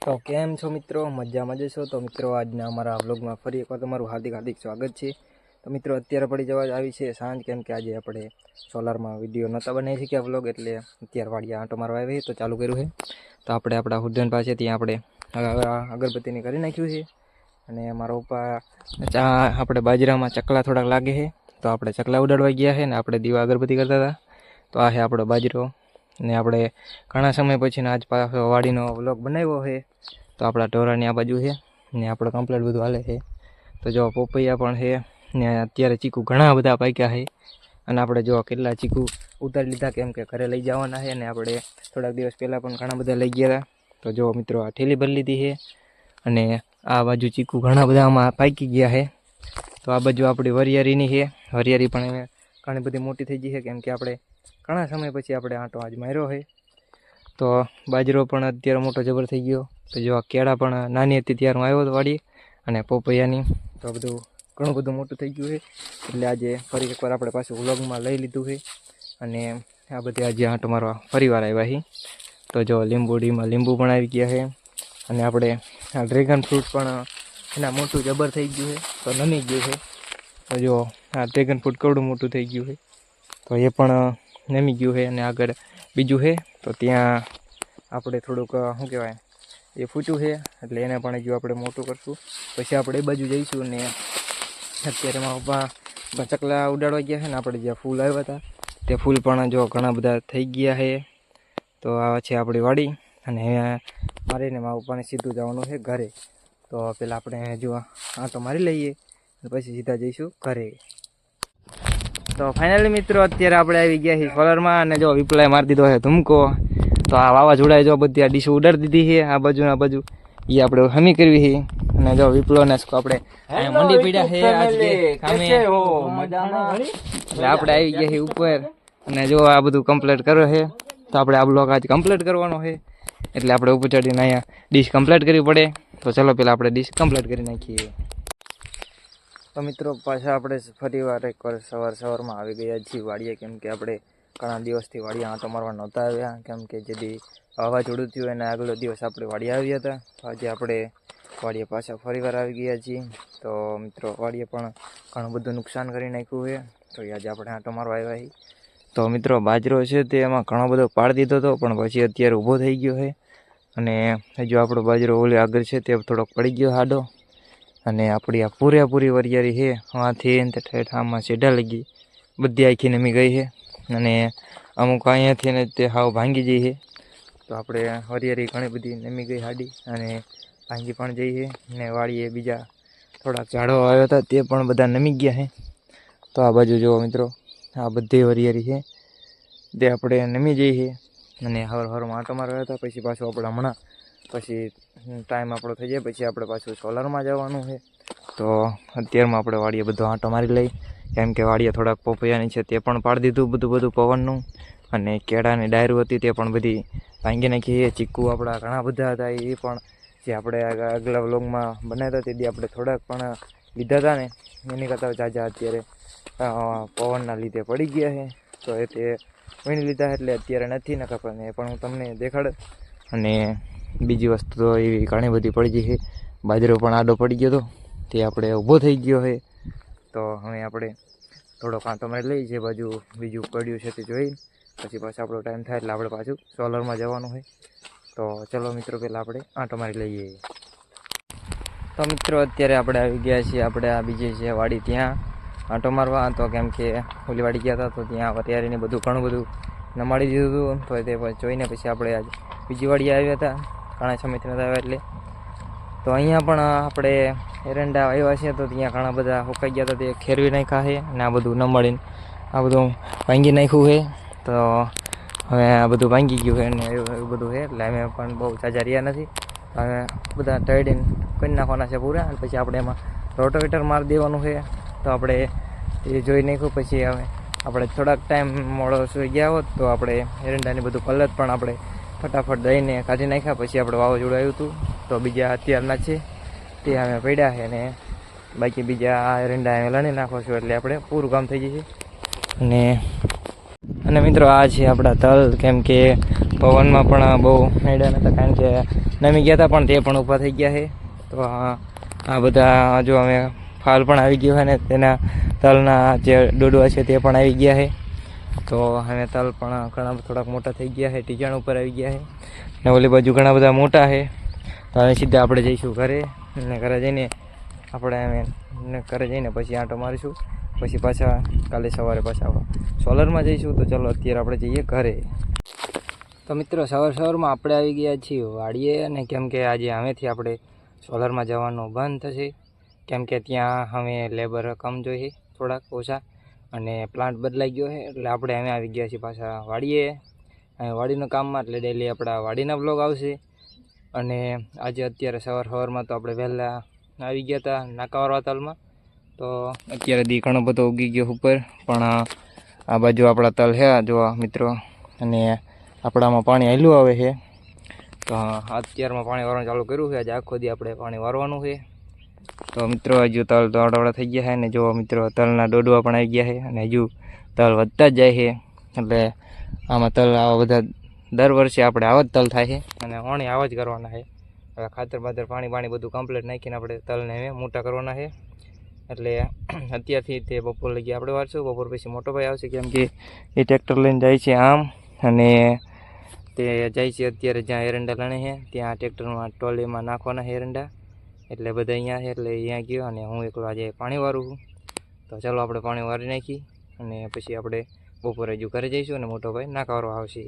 તો કેમ છો મિત્રો? મજામાં જશો? તો મિત્રો આજના અમારા વ્લોગમાં ફરી એકવાર તમારું હાર્દિક સ્વાગત છે. તો મિત્રો અત્યારે પડી જવા આવી છે સાંજ, કેમ કે આજે આપણે સોલારમાં વિડીયો નહોતા બનાવી શક્યા વ્લોગ, એટલે અત્યારે વાડિયા આંટો મારવા આવી તો ચાલુ કર્યું છે. તો આપણે આપણા હુડન પાસે ત્યાં આપણે અગરબત્તીની કરી નાખ્યું છે. અને મારા પપ્પા આપણે બાજરામાં ચકલા થોડાક લાગે છે, તો આપણે ચકલા ઉડાડવા ગયા છે ને આપણે દીવા અગરબત્તી કરતા હતા. તો આ છે આપણો બાજરો, ને આપણે ઘણા સમય પછીનો આજ પાછો વાડીનો વ્લોગ બનાવ્યો છે. તો આપણા ઢોરાની આ બાજુ છે ને આપણે કમ્પ્લીટ બધું હાલે છે. તો જો પોપૈયા પણ છે ને અત્યારે ચીકુ ઘણા બધા પાક્યા છે, અને આપણે જો કેટલા ચીકુ ઉતારી લીધા, કેમ કે ઘરે લઈ જવાના છે. ને આપણે થોડાક દિવસ પહેલાં પણ ઘણા બધા લઈ ગયા હતા. તો જો મિત્રો આ ઠેલી ભરી લીધી છે, અને આ બાજુ ચીકુ ઘણા બધા આમાં પાકી ગયા છે. તો આ બાજુ આપણી વરિયાળીની છે, વરિયાળી પણ ઘણી બધી મોટી થઈ ગઈ છે, કેમ કે આપણે ઘણા સમય પછી આપણે આંટો આજ માર્યો છે. તો બાજરો પણ અત્યારે મોટો જબર થઈ ગયો. તો જો આ કેળા પણ નાની હતી ત્યારે હું આવ્યો હતો વાડીએ, અને પોપૈયાની તો બધું ઘણું બધું મોટું થઈ ગયું છે. એટલે આજે ફરી એકવાર આપણે પાછું વ્લોગમાં લઈ લીધું છે, અને આ બધી આજે આંટો મારવા ફરીવાર આવ્યા છે. તો જો લીંબુડીમાં લીંબુ પણ આવી ગયા છે, અને આપણે આ ડ્રેગન ફ્રૂટ પણ એના મોટું જબર થઈ ગયું છે, તો નમી ગયું છે. તો જો આ ડ્રેગન ફ્રૂટ કેવડું મોટું થઈ ગયું છે, તો એ પણ નમી ગયું છે. અને આગળ બીજું છે, તો ત્યાં આપણે થોડુંક શું કહેવાય એ ફૂટ્યું છે, એટલે એને પણ જો આપણે મોટું કરશું. પછી આપણે એ બાજુ જઈશું. ને અત્યારે મારા પપ્પા ચકલા ઉડાડવા ગયા છે, ને આપણે જ્યાં ફૂલ આવ્યા હતા તે ફૂલ પણ જો ઘણા બધા થઈ ગયા છે. તો આ છે આપણી વાડી, અને મારીને મારા પપ્પાને સીધું જવાનું છે ઘરે. તો પહેલાં આપણે જો આંટો મારી લઈએ, પછી સીધા જઈશું ઘરે. તો ફાઇનલી મિત્રો અત્યારે આપણે આવી ગયા છીએ સોલરમાં, અને જો વિપ્લાય મારી દીધો છે ધૂમકો. તો આ વાવાઝોડાએ જો બધી આ ડીશો ઉડાડી દીધી છે, આ બાજુ એ આપણે હમી કરવી છે. અને જો વિપ્લો ને આપણે મંડી પીડ્યા છે આજે સામે, એટલે આપણે આવી ગયા છીએ ઉપર. અને જો આ બધું કમ્પ્લીટ કરે છે, તો આપણે આ બ્લોગ આજ કમ્પ્લીટ કરવાનો છે, એટલે આપણે ઉપર ચડીને અહીંયા ડીશ કમ્પ્લીટ કરવી પડે. તો ચલો પહેલાં આપણે ડીશ કમ્પ્લીટ કરી નાખીએ. તો મિત્રો પાછા આપણે ફરીવાર એકવાર સવારમાં આવી ગયા છીએ વાડીએ, કેમ કે આપણે ઘણા દિવસથી વાડીએ આંટો મારવા નહોતા આવ્યા, કેમ કે જેથી વાવાઝોડું થયું એના આગલો દિવસ આપણે વાડીએ આવ્યા હતા. આજે આપણે વાડીએ પાછા ફરીવાર આવી ગયા છીએ. તો મિત્રો વાડીએ પણ ઘણું બધું નુકસાન કરી નાખ્યું છે, તો આજે આપણે આંટો મારવા આવ્યા છીએ. તો મિત્રો બાજરો છે તે એમાં ઘણો બધો પાડી દીધો હતો, પણ પછી અત્યારે ઊભો થઈ ગયો છે. અને હજુ આપણો બાજરો ઓલી આગળ છે તે થોડોક પડી ગયો હાડો. અને આપણી આ પૂરેપૂરી વરિયાળી છે, આથી ઠેઠ આમાં સીઢા લગી બધી આખી નમી ગઈ છે, અને અમુક અહીંયાથી ને તે હાવ ભાંગી જઈ છે. તો આપણે વરિયાળી ઘણી બધી નમી ગઈ હાડી, અને ભાંગી પણ જઈ છે. ને વાડીએ બીજા થોડાક ઝાડવા આવ્યા હતા તે પણ બધા નમી ગયા છે. તો આ બાજુ જુઓ મિત્રો, આ બધી વરિયાળી છે તે આપણે નમી જઈ છે. અને હવારમાં આંટો મારવા હતા, પછી પાછું આપણે હમણાં પછી ટાઈમ આપણો થઈ જાય પછી આપણે પાછું સોલરમાં જવાનું છે. તો અત્યારમાં આપણે વાડીએ બધો આંટો મારી લઈ, કેમ કે વાડીએ થોડાક પોપૈયાની છે તે પણ પાડી દીધું બધું પવનનું. અને કેળાની ડાયરું હતી તે પણ બધી ભાંગી નાખી. ચીકુ આપણા ઘણા બધા હતા, એ પણ જે આપણે આગલા વ્લોગમાં બનાવ્યા હતા તે આપણે થોડાક પણ લીધા હતા ને એની કરતાં જાજા અત્યારે પવનના લીધે પડી ગયા છે. તો એ તે વીણી લીધા એટલે અત્યારે નથી ને ખબર, એ પણ હું તમને દેખાડ. અને બીજી વસ્તુ તો એવી ઘણી બધી પડી ગઈ છે. બાજરો પણ આડો પડી ગયો હતો, તે આપણે ઊભો થઈ ગયો છે. તો હવે આપણે થોડો કાંટો મારી લઈ, જે બાજુ બીજું પડ્યું છે તે જોઈ, પછી પાછો આપણો ટાઈમ થાય એટલે આપણે પાછું સોલરમાં જવાનું હોય. તો ચલો મિત્રો પહેલાં આપણે આંટો મારી લઈએ. તો મિત્રો અત્યારે આપણે આવી ગયા છીએ આપણે આ બીજી છે વાડી ત્યાં આંટો મારવા. તો કેમ કે ઓલી વાડી ગયા હતા તો ત્યાં વરિયાળીને બધું ઘણું બધું નમાડી દીધું હતું. તો તે જોઈને પછી આપણે આજ બીજી વાડીએ આવ્યા હતા, ઘણા સમયથી નહોતા આવ્યા એટલે. તો અહીંયા પણ આપણે એરંડા આવ્યા છે, તો ત્યાં ઘણા બધા સુકાઈ ગયા હતા તે ખેરવી નાખ્યા છે, અને આ બધું નમાડીને આ બધું ભાંગી નાખ્યું છે. તો હવે આ બધું ભાંગી ગયું છે ને એવું બધું છે, એટલે અમે પણ બહુ ઝાઝા રહ્યા નથી. હવે બધા ટાઈડીને કરી નાખવાના છે પૂરા, અને પછી આપણે એમાં રોટોવેટર મારી દેવાનું છે. તો આપણે એ જોઈ નાખ્યું. પછી હવે આપણે થોડાક ટાઈમ મોડો સુઈ ગયા હોત તો આપણે એરંડાની બધું કલર પણ આપણે ફટાફટ દઈને કાઢી નાખ્યા. પછી આપણે વાવાઝોડું આવ્યું હતું, તો બીજા અત્યારના છે તે અમે પડ્યા છે, ને બાકી બીજા આ એરંડા અમે લણી નાખો છું એટલે આપણે પૂરું કામ થઈ જશે. અને મિત્રો આ છે આપણા તલ, કેમ કે પવનમાં પણ બહુ નડ્યા નહોતા, કારણ કે નમી ગયા હતા પણ તે પણ ઊભા થઈ ગયા છે. તો આ બધા જો અમે ફાલ પણ આવી ગયો છે ને તેના તલના જે ડોડવા છે તે પણ આવી ગયા છે. તો હવે તલ પણ ઘણા થોડાક મોટા થઈ ગયા છે, ટીચાણ ઉપર આવી ગયા છે ને ઓલી બાજુ ઘણા બધા મોટા છે. તો હવે સીધા આપણે જઈશું ઘરે, અને ઘરે જઈને આપણે ઘરે જઈને પછી આંટો મારીશું, પછી પાછા કાલે સવારે પાછા સોલરમાં જઈશું. તો ચાલો અત્યારે આપણે જઈએ ઘરે. તો મિત્રો સવારમાં આપણે આવી ગયા છીએ વાડીએ, અને કેમ કે આજે હવેથી આપણે સોલરમાં જવાનું બંધ થશે, કેમ કે ત્યાં અમે લેબર કમ જોઈએ થોડાક ઓછા, અને પ્લાન્ટ બદલાઈ ગયો છે. એટલે આપણે અમે આવી ગયા છીએ પાછા વાડીએ, વાડીનું કામમાં. એટલે ડેલી આપણા વાડીના બ્લોગ આવશે. અને આજે અત્યારે સવારમાં તો આપણે વહેલા આવી ગયા હતા નાકાવાળા તલમાં. તો અત્યારે દી ઘણો બધો ઉગી ગયો ઉપર, પણ આ બાજુ આપણા તલ છે જોવા મિત્રો, અને આપણામાં પાણી હેલું આવે છે. તો અત્યારમાં પાણી વારવાનું ચાલુ કર્યું છે. આજે આખો દી આપણે પાણી વારવાનું છે. તો મિત્રો હજુ તલ દોડાવડા થઈ ગયા છે, ને જો મિત્રો તલના ડોડવા પણ આવી ગયા છે, અને હજુ તલ વધતા જ જાય છે. એટલે આમાં તલ આવા બધા દર વર્ષે આપણે આવા જ તલ થાય છે, અને ઓણી આવા જ કરવાના છે. હવે ખાતર બાતર પાણી બધું કમ્પ્લીટ નાખીને આપણે તલને મોટા કરવાના છે. એટલે અત્યારથી તે બપોર લગી આપણે વારશું. બપોર પછી મોટો ભાઈ આવશે, કેમ કે એ ટ્રેક્ટર લઈને જાય છે આમ, અને તે જાય છે અત્યારે જ્યાં એરંડા લણે છે ત્યાં ટ્રેક્ટરમાં ટ્રોલીમાં નાખવાના છે એરંડા. એટલે બધા અહીંયા છે, એટલે અહીંયા ગયો, અને હું એકલો આજે પાણી વારું છું. તો ચાલો આપણે પાણી વારી નાખી, અને પછી આપણે બપોરે હજુ ઘરે જઈશું, અને મોટો ભાઈ નાકા વારવા આવશે.